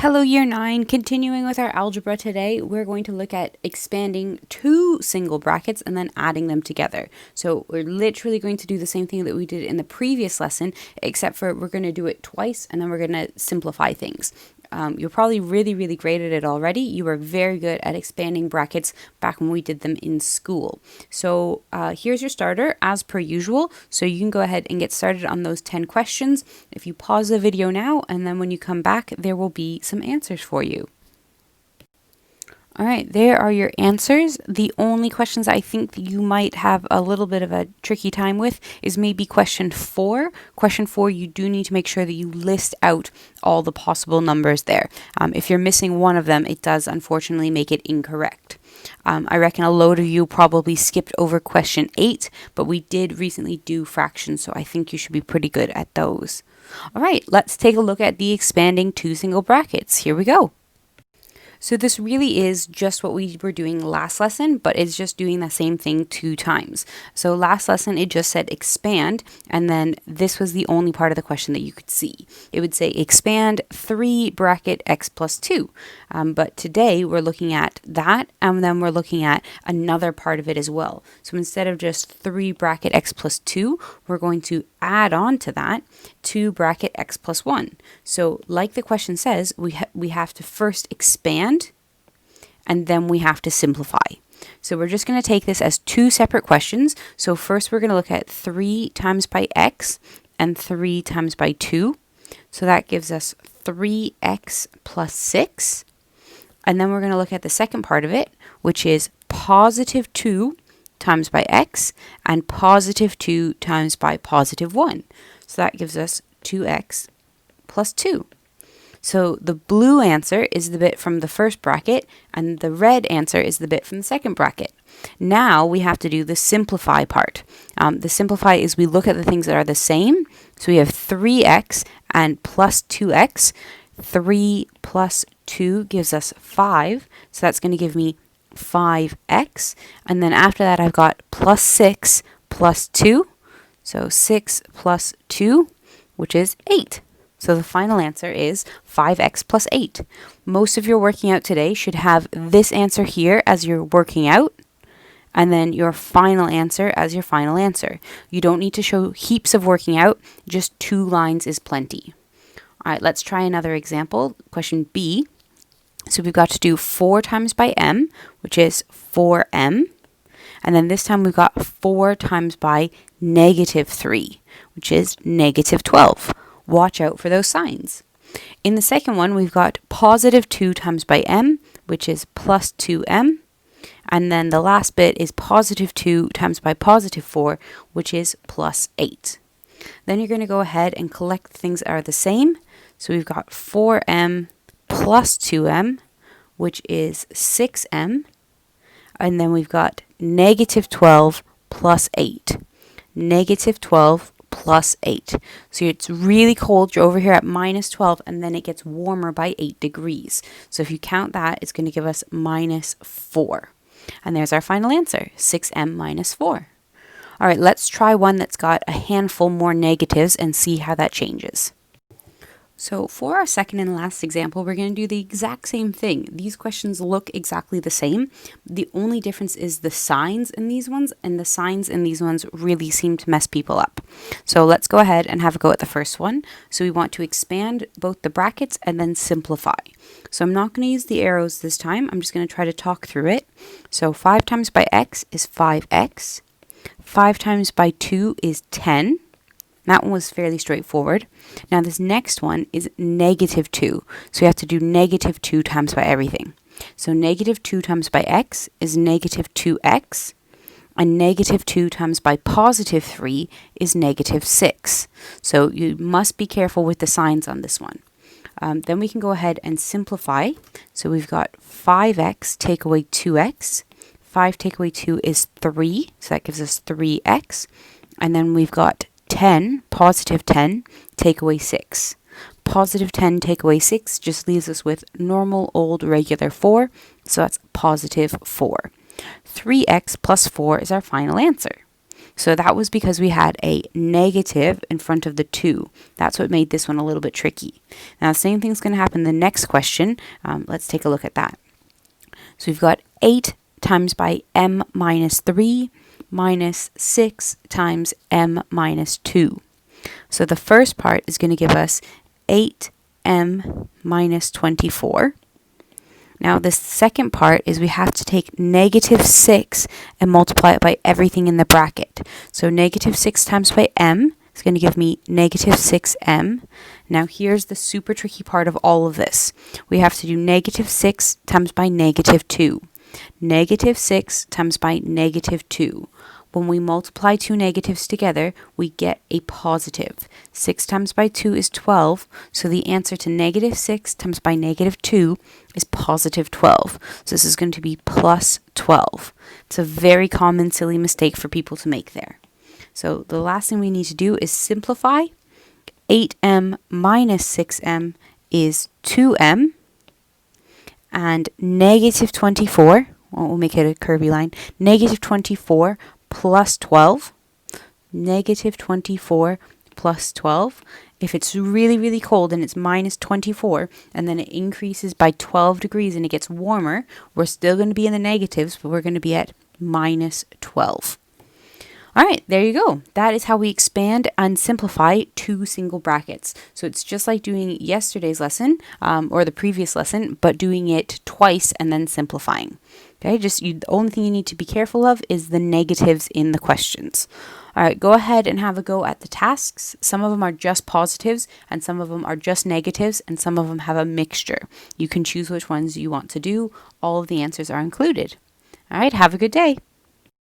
Hello Year 9, continuing with our algebra today, we're going to look at expanding two single brackets and then adding them together. So we're literally going to do the same thing that we did in the previous lesson, except for we're going to do it twice and then we're going to simplify things. You're probably really great at it already. You were very good at expanding brackets back when we did them in school. So here's your starter as per usual. So you can go ahead and get started on those 10 questions. If you pause the video now and then when you come back, there will be some answers for you. All right, there are your answers. The only questions I think that you might have a little bit of a tricky time with is maybe question 4. Question 4, you do need to make sure that you list out all the possible numbers there. If you're missing one of them, it does unfortunately make it incorrect. I reckon a load of you probably skipped over question 8, but we did recently do fractions, so I think you should be pretty good at those. All right, let's take a look at the expanding two single brackets. Here we go. So this really is just what we were doing last lesson, but it's just doing the same thing 2 times. So last lesson, it just said expand, and then this was the only part of the question that you could see. It would say expand 3 bracket x plus 2. But today we're looking at that, and then we're looking at another part of it as well. So instead of just 3 bracket x plus 2, we're going to add on to that 2 bracket x plus 1. So like the question says, we have to first expand and then we have to simplify. So we're just going to take this as 2 separate questions. So first we're going to look at 3 times by x and 3 times by 2. So that gives us 3x plus 6. And then we're going to look at the second part of it, which is positive 2 times by x and positive 2 times by positive 1. So that gives us 2x plus 2. So the blue answer is the bit from the first bracket, and the red answer is the bit from the second bracket. Now we have to do the simplify part. The simplify is we look at the things that are the same. So we have 3x and plus 2x. 3 plus 2 gives us 5. So that's going to give me 5x. And then after that, I've got plus 6 plus 2. So 6 plus 2, which is 8. So the final answer is 5x plus 8. Most of your working out today should have this answer here as your working out, and then your final answer as your final answer. You don't need to show heaps of working out, just 2 lines is plenty. All right, let's try another example. Question B. So we've got to do 4 times by m, which is 4m. And then this time we've got 4 times by negative 3, which is negative 12. Watch out for those signs. In the second one, we've got positive 2 times by m, which is plus 2m. And then the last bit is positive 2 times by positive 4, which is plus 8. Then you're going to go ahead and collect things that are the same. So we've got 4m plus 2m, which is 6m. And then we've got negative 12 plus 8. Negative 12 plus 8. So it's really cold. You're over here at minus 12, and then it gets warmer by 8 degrees. So if you count that, it's going to give us minus 4. And there's our final answer, 6m minus 4. All right, let's try one that's got a handful more negatives and see how that changes. So for our second and last example, we're going to do the exact same thing. These questions look exactly the same. The only difference is the signs in these ones, and the signs in these ones really seem to mess people up. So let's go ahead and have a go at the first one. So we want to expand both the brackets and then simplify. So I'm not going to use the arrows this time. I'm just going to try to talk through it. So 5 times by x is 5x. 5 times by 2 is 10. That one was fairly straightforward. Now this next one is negative 2. So we have to do negative 2 times by everything. So negative 2 times by x is negative 2x. And negative 2 times by positive 3 is negative 6. So you must be careful with the signs on this one. Then we can go ahead and simplify. So we've got 5x take away 2x. 5 take away 2 is 3. So that gives us 3x. And then we've got 10, positive 10, take away 6. Positive 10 take away 6 just leaves us with normal old regular 4, so that's positive 4. 3x plus 4 is our final answer. So that was because we had a negative in front of the 2. That's what made this one a little bit tricky. Now, the same thing's going to happen in the next question. Let's take a look at that. So we've got 8 times by m minus 3 minus 6 times m minus 2. So the first part is going to give us 8m minus 24. Now the second part is we have to take negative 6 and multiply it by everything in the bracket. So negative 6 times by m is going to give me negative 6m. Now here's the super tricky part of all of this. We have to do negative 6 times by negative 2. Negative 6 times by negative 2. When we multiply two negatives together, we get a positive. 6 times by 2 is 12, so the answer to negative 6 times by negative 2 is positive 12. So this is going to be plus 12. It's a very common silly mistake for people to make there. So the last thing we need to do is simplify. 8m minus 6m is 2m, and negative 24, we'll make it a curvy line, negative 24 plus 12, negative 24 plus 12. If it's really, really cold and it's minus 24 and then it increases by 12 degrees and it gets warmer, we're still going to be in the negatives, but we're going to be at minus 12. All right, there you go. That is how we expand and simplify two single brackets. So it's just like doing yesterday's lesson or the previous lesson, but doing it twice and then simplifying. Okay, the only thing you need to be careful of is the negatives in the questions. All right, go ahead and have a go at the tasks. Some of them are just positives and some of them are just negatives and some of them have a mixture. You can choose which ones you want to do. All of the answers are included. All right, have a good day.